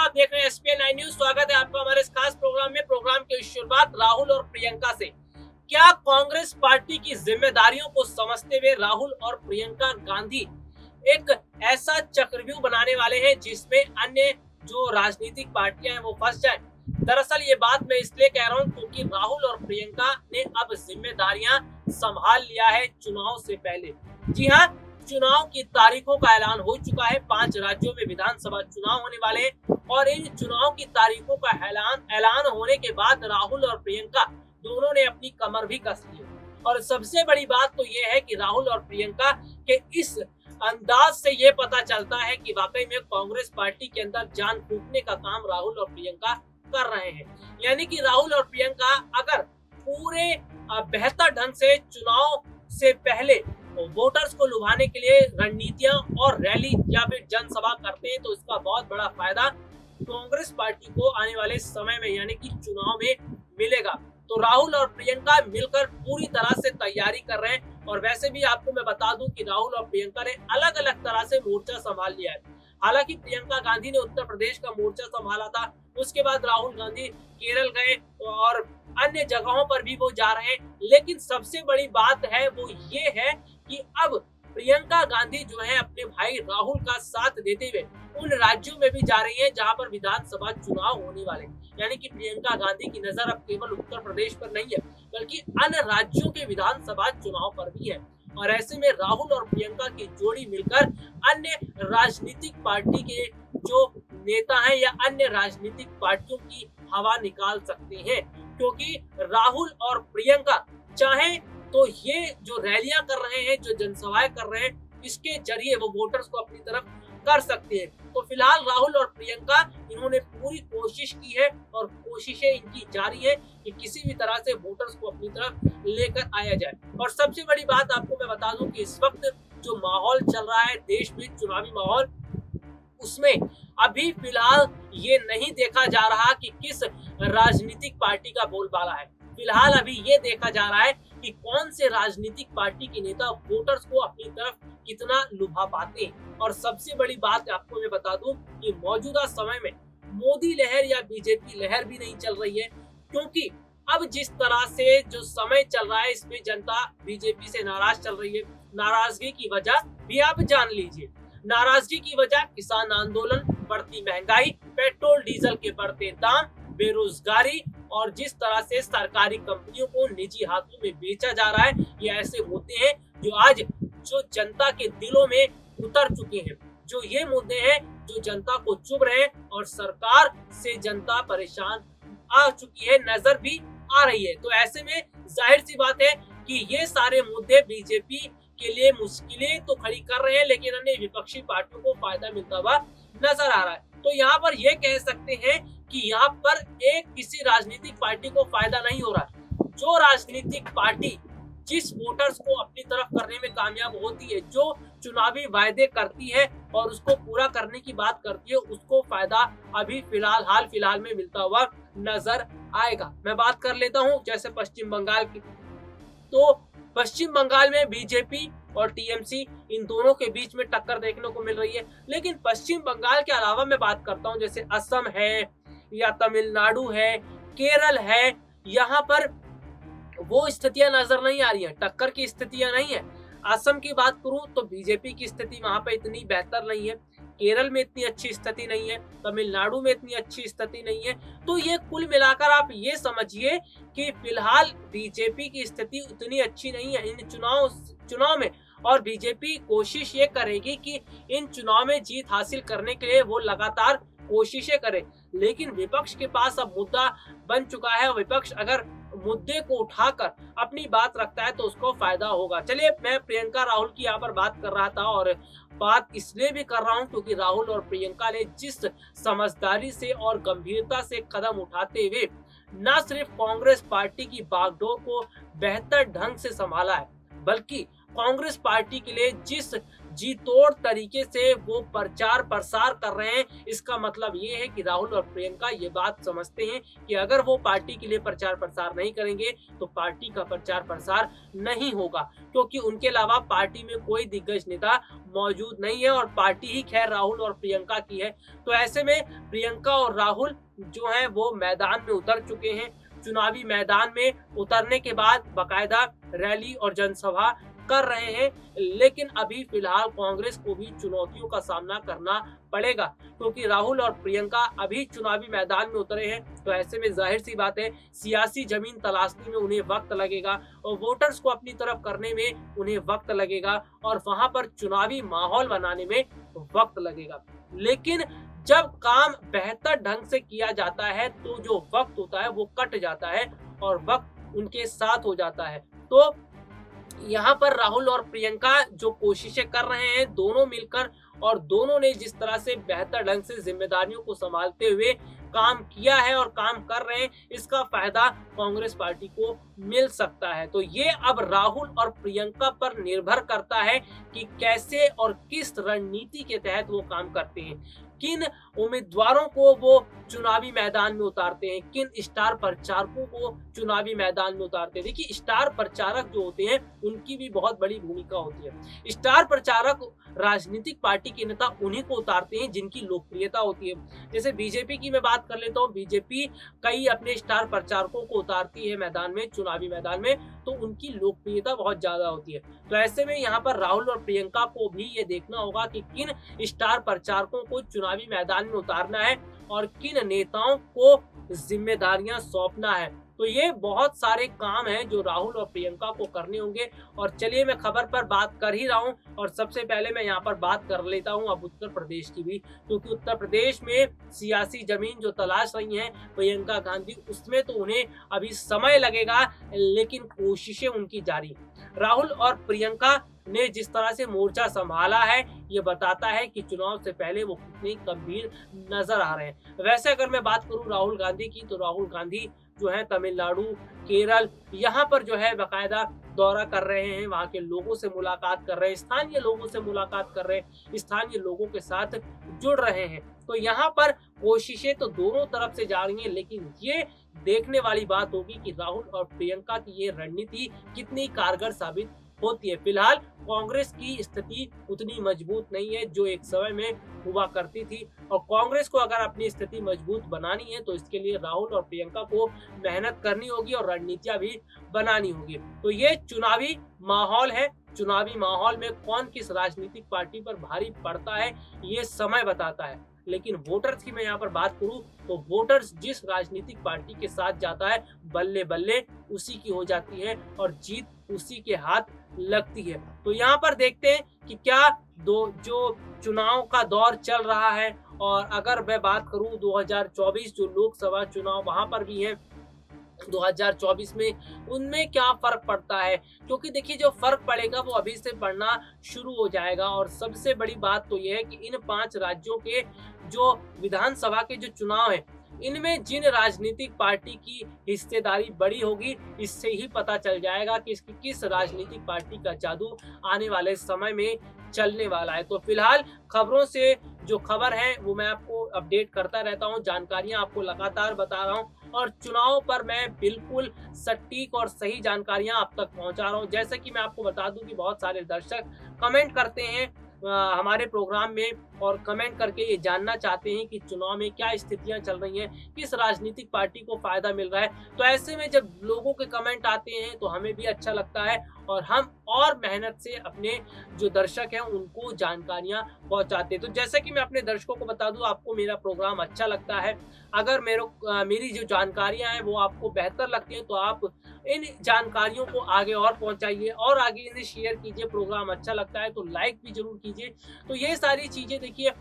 आप देख रहे हैं एसपीएन 9 न्यूज। स्वागत है आपका हमारे इस खास प्रोग्राम में। प्रोग्राम की शुरुआत राहुल और प्रियंका से। क्या कांग्रेस पार्टी की जिम्मेदारियों को समझते हुए राहुल और प्रियंका गांधी एक ऐसा चक्रव्यूह बनाने वाले हैं जिसमें अन्य जो राजनीतिक पार्टियां हैं वो फंस जाए? दरअसल ये बात मैं इसलिए कह रहा हूं क्योंकि राहुल और प्रियंका ने अब जिम्मेदारियां संभाल लिया है चुनाव से पहले। जी हाँ, चुनाव की तारीखों का ऐलान हो चुका है। 5 राज्यों में विधानसभा चुनाव होने वाले हैं और इन चुनाव की तारीखों का ऐलान होने के बाद राहुल और प्रियंका दोनों ने अपनी कमर भी कस ली है। और सबसे बड़ी बात तो ये है कि राहुल और प्रियंका के इस अंदाज से ये पता चलता है कि वाकई में कांग्रेस पार्टी के अंदर जान फूंकने का काम राहुल और प्रियंका कर रहे हैं। यानी कि राहुल और प्रियंका अगर पूरे बेहतर ढंग से चुनाव से पहले वोटर्स को लुभाने के लिए रणनीतियां और रैली या फिर जनसभा करते हैं तो इसका बहुत बड़ा फायदा कांग्रेस पार्टी को आने वाले समय में यानी कि चुनाव में मिलेगा। तो राहुल और प्रियंका मिलकर पूरी तरह से तैयारी कर रहे हैं। और वैसे भी आपको मैं बता दूं कि राहुल और प्रियंका ने अलग अलग तरह से मोर्चा संभाल लिया है। हालांकि प्रियंका गांधी ने उत्तर प्रदेश का मोर्चा संभाला था, उसके बाद राहुल गांधी केरल गए और अन्य जगहों पर भी वो जा रहे हैं। लेकिन सबसे बड़ी बात है वो ये है कि अब प्रियंका गांधी जो है अपने भाई राहुल का साथ देते हुए उन राज्यों में भी जा रही है जहां पर विधानसभा चुनाव होने वाले। यानी कि प्रियंका गांधी की नजर अब केवल उत्तर प्रदेश पर नहीं है बल्कि अन्य राज्यों के विधानसभा चुनाव पर भी है। और ऐसे में राहुल और प्रियंका की जोड़ी मिलकर अन्य राजनीतिक पार्टी के जो नेता हैं या अन्य राजनीतिक पार्टियों की हवा निकाल सकते हैं, क्योंकि राहुल और प्रियंका चाहे तो ये जो रैलियां कर रहे हैं, जो जनसभाएं कर रहे हैं, इसके जरिए वो वोटर्स को अपनी तरफ कर सकते हैं। तो फिलहाल राहुल और प्रियंका इन्होंने पूरी कोशिश की है और कोशिशें इनकी जारी है कि किसी भी तरह से वोटर्स को अपनी तरफ लेकर आया जाए। और सबसे बड़ी बात आपको मैं बता दूं कि इस वक्त जो माहौल चल रहा है देश में, चुनावी माहौल, उसमें अभी फिलहाल ये नहीं देखा जा रहा कि किस राजनीतिक पार्टी का बोलबाला है। फिलहाल अभी ये देखा जा रहा है कि कौन से राजनीतिक पार्टी के नेता वोटर्स को अपनी तरफ कितना लुभा पाते हैं। और सबसे बड़ी बात आपको मैं बता दूं कि मौजूदा समय में मोदी लहर या बीजेपी लहर भी नहीं चल रही है, क्योंकि अब जिस तरह से जो समय चल रहा है इसमें जनता बीजेपी से नाराज चल रही है। नाराजगी की वजह भी आप जान लीजिए। नाराजगी की वजह किसान आंदोलन, बढ़ती महंगाई, पेट्रोल डीजल के बढ़ते दाम, बेरोजगारी और जिस तरह से सरकारी कंपनियों को निजी हाथों में बेचा जा रहा है, ये ऐसे मुद्दे हैं जो आज जो जनता के दिलों में उतर चुके हैं। जो ये मुद्दे हैं जो जनता को चुभ रहे हैं और सरकार से जनता परेशान आ चुकी है, नजर भी आ रही है। तो ऐसे में जाहिर सी बात है कि ये सारे मुद्दे बीजेपी के लिए मुश्किलें तो खड़ी कर रहे हैं, लेकिन अन्य विपक्षी पार्टियों को फायदा मिलता हुआ नजर आ रहा है। तो यहाँ पर ये कह सकते हैं कि यहाँ पर एक किसी राजनीतिक पार्टी को फायदा नहीं हो रहा है। जो राजनीतिक पार्टी जिस वोटर्स को अपनी तरफ करने में कामयाब होती है, जो चुनावी वायदे करती है और उसको पूरा करने की बात करती है, उसको फायदा अभी हाल फिलहाल में मिलता हुआ नजर आएगा। मैं बात कर लेता हूँ जैसे पश्चिम बंगाल की। तो पश्चिम बंगाल में बीजेपी और टीएमसी इन दोनों के बीच में टक्कर देखने को मिल रही है। लेकिन पश्चिम बंगाल के अलावा मैं बात करता हूँ जैसे असम है या तमिलनाडु है, केरल है, यहाँ पर वो स्थितियां नजर नहीं आ रही है, टक्कर की स्थितियां नहीं है। असम की बात करूं तो बीजेपी की स्थिति वहां पे इतनी बेहतर नहीं है, केरल में इतनी अच्छी स्थिति नहीं है, तमिलनाडु में इतनी अच्छी स्थिति नहीं है। तो ये कुल मिलाकर आप ये समझिए कि फिलहाल बीजेपी की स्थिति उतनी अच्छी नहीं है इन चुनाव में। और बीजेपी कोशिश ये करेगी कि इन चुनाव में जीत हासिल करने के लिए वो लगातार कोशिशें करे। लेकिन विपक्ष के पास अब मुद्दा बन चुका है और विपक्ष अगर मुद्दे को उठाकर अपनी बात रखता है तो उसको फायदा होगा। चलिए, मैं प्रियंका राहुल की यहाँ पर बात कर रहा था और बात इसलिए भी कर रहा हूँ क्योंकि राहुल और प्रियंका ने जिस समझदारी से और गंभीरता से कदम उठाते हुए न सिर्फ कांग्रेस पार्टी की बागडोर को बेहतर ढंग से संभाला है, बल्कि कांग्रेस पार्टी के लिए जिस जी तोड़ तरीके से वो प्रचार प्रसार कर रहे हैं। इसका मतलब ये है कि राहुल और प्रियंका ये बात समझते हैं कि अगर वो पार्टी के लिए प्रचार प्रसार नहीं करेंगे तो पार्टी का प्रचार प्रसार नहीं होगा, क्योंकि उनके अलावा पार्टी में कोई दिग्गज नेता मौजूद नहीं है और पार्टी ही खैर राहुल और प्रियंका की है। तो ऐसे में प्रियंका और राहुल जो है वो मैदान में उतर चुके हैं। चुनावी मैदान में उतरने के बाद बाकायदा रैली और जनसभा कर रहे हैं, लेकिन अभी फिलहाल कांग्रेस को भी चुनौतियों का सामना करना पड़ेगा, क्योंकि राहुल और प्रियंका अभी चुनावी मैदान में उतरे हैं। तो ऐसे में जाहिर सी बात है सियासी जमीन तलाशने में उन्हें वक्त लगेगा और वोटर्स को अपनी तरफ करने में उन्हें वक्त लगेगा और वहां पर चुनावी माहौल बनाने में वक्त लगेगा। लेकिन जब काम बेहतर ढंग से किया जाता है तो जो वक्त होता है वो कट जाता है और वक्त उनके साथ हो जाता है। तो यहाँ पर राहुल और प्रियंका जो कोशिशें कर रहे हैं दोनों मिलकर, और दोनों ने जिस तरह से बेहतर ढंग से जिम्मेदारियों को संभालते हुए काम किया है और काम कर रहे हैं, इसका फायदा कांग्रेस पार्टी को मिल सकता है। तो ये अब राहुल और प्रियंका पर निर्भर करता है कि कैसे और किस रणनीति के तहत वो काम करते हैं, किन उम्मीदवारों को वो चुनावी मैदान में उतारते हैं, किन स्टार प्रचारकों को चुनावी मैदान में उतारते हैं। देखिए स्टार प्रचारक जो होते हैं उनकी भी बहुत बड़ी भूमिका होती है। स्टार प्रचारक राजनीतिक पार्टी के नेता उन्हीं को उतारते हैं जिनकी लोकप्रियता होती है। जैसे बीजेपी की मैं बात कर लेता हूँ, बीजेपी कई अपने स्टार प्रचारकों को उतारती है मैदान में, चुनावी मैदान में, तो उनकी लोकप्रियता बहुत ज्यादा होती है। तो ऐसे में यहाँ पर राहुल और प्रियंका को भी ये देखना होगा कि किन स्टार प्रचारकों को चुनावी मैदान में उतारना है और किन नेताओं को जिम्मेदारियां सौंपना है। तो ये बहुत सारे काम हैं जो राहुल और प्रियंका को करने होंगे। और चलिए मैं खबर पर बात कर ही रहा हूं, और सबसे पहले मैं यहाँ पर बात कर लेता हूं अब उत्तर प्रदेश की भी, क्योंकि उत्तर प्रदेश में सियासी जमीन जो तलाश रही हैं प्रियंका गांधी, उसमें तो उन्हें अभी समय लगेगा, लेकिन कोशिशें उनकी जारी। राहुल और प्रियंका ने जिस तरह से मोर्चा संभाला है ये बताता है कि चुनाव से पहले वो कितने गंभीर नजर आ रहे हैं। वैसे अगर मैं बात करूं राहुल गांधी की, तो राहुल गांधी जो है तमिलनाडु, केरल, यहाँ पर जो है बाकायदा दौरा कर रहे हैं, वहाँ के लोगों से मुलाकात कर रहे हैं, स्थानीय लोगों से मुलाकात कर रहे हैं, स्थानीय लोगों के साथ जुड़ रहे हैं। तो यहाँ पर कोशिशें तो दोनों तरफ से जा रही हैं, लेकिन ये देखने वाली बात होगी कि राहुल और प्रियंका की ये रणनीति कितनी कारगर साबित होती है। फिलहाल कांग्रेस की स्थिति उतनी मजबूत नहीं है जो एक समय में हुआ करती थी, और कांग्रेस को अगर अपनी स्थिति मजबूत बनानी है तो इसके लिए राहुल और प्रियंका को मेहनत करनी होगी और रणनीतियां भी बनानी होगी। तो ये चुनावी माहौल है, चुनावी माहौल में कौन किस राजनीतिक पार्टी पर भारी पड़ता है ये समय बताता है। लेकिन वोटर्स की मैं यहाँ पर बात करूं तो वोटर्स जिस राजनीतिक पार्टी के साथ जाता है बल्ले बल्ले उसी की हो जाती है और जीत उसी के हाथ लगती है। तो यहाँ पर देखते हैं कि क्या जो चुनाव का दौर चल रहा है, और अगर मैं बात करूं 2024 जो लोकसभा चुनाव वहां पर भी है 2024 में, उनमें क्या फर्क पड़ता है, क्योंकि देखिए जो फर्क पड़ेगा वो अभी से पड़ना शुरू हो जाएगा। और सबसे बड़ी बात तो यह है कि इन 5 राज्यों के जो विधानसभा के जो चुनाव है इनमें जिन राजनीतिक पार्टी की हिस्सेदारी बड़ी होगी इससे ही पता चल जाएगा कि इसकी किस राजनीतिक पार्टी का जादू आने वाले समय में चलने वाला है। तो फिलहाल खबरों से जो खबर है वो मैं आपको अपडेट करता रहता हूँ, जानकारियां आपको लगातार बता रहा हूँ, और चुनाव पर मैं बिल्कुल सटीक और सही जानकारियां आप तक पहुंचा रहा हूं। जैसे कि मैं आपको बता दूं कि बहुत सारे दर्शक कमेंट करते हैं हमारे प्रोग्राम में और कमेंट करके ये जानना चाहते हैं कि चुनाव में क्या स्थितियां चल रही हैं, किस राजनीतिक पार्टी को फायदा मिल रहा है। तो ऐसे में जब लोगों के कमेंट आते हैं तो हमें भी अच्छा लगता है और हम और मेहनत से अपने जो दर्शक हैं उनको जानकारियां पहुंचाते हैं। तो जैसे कि मैं अपने दर्शकों को बता दूं, आपको मेरा प्रोग्राम अच्छा लगता है, अगर मेरी जो जानकारियां हैं वो आपको बेहतर लगती हैं तो आप इन जानकारियों को आगे और पहुंचाइए और आगे इन्हें शेयर कीजिए। प्रोग्राम अच्छा लगता है तो लाइक भी जरूर कीजिए। तो ये सारी चीजें देखिए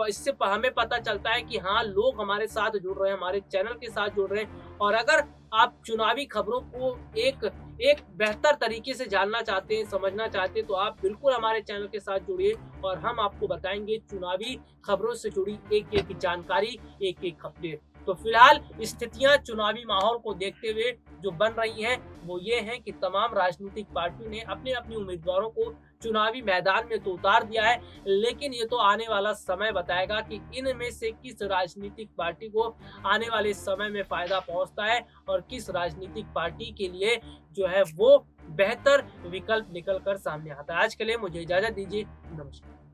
इससे हमें पता चलता है कि हाँ लोग हमारे साथ जुड़ रहे हैं, हमारे चैनल के साथ जुड़ रहे हैं। और अगर आप चुनावी खबरों को एक बेहतर तरीके से जानना चाहते हैं, समझना चाहते हैं, तो आप बिल्कुल हमारे चैनल के साथ जुड़िए और हम आपको बताएंगे चुनावी खबरों से जुड़ी एक एक जानकारी, एक एक अपडेट। तो फिलहाल स्थितियां चुनावी माहौल को देखते हुए जो बन रही हैं वो ये हैं कि तमाम राजनीतिक पार्टियों ने अपने अपने उम्मीदवारों को चुनावी मैदान में तो उतार दिया है, लेकिन ये तो आने वाला समय बताएगा कि इनमें से किस राजनीतिक पार्टी को आने वाले समय में फायदा पहुंचता है और किस राजनीतिक पार्टी के लिए जो है वो बेहतर विकल्प निकल कर सामने आता है। आज के लिए मुझे इजाजत दीजिए। नमस्कार।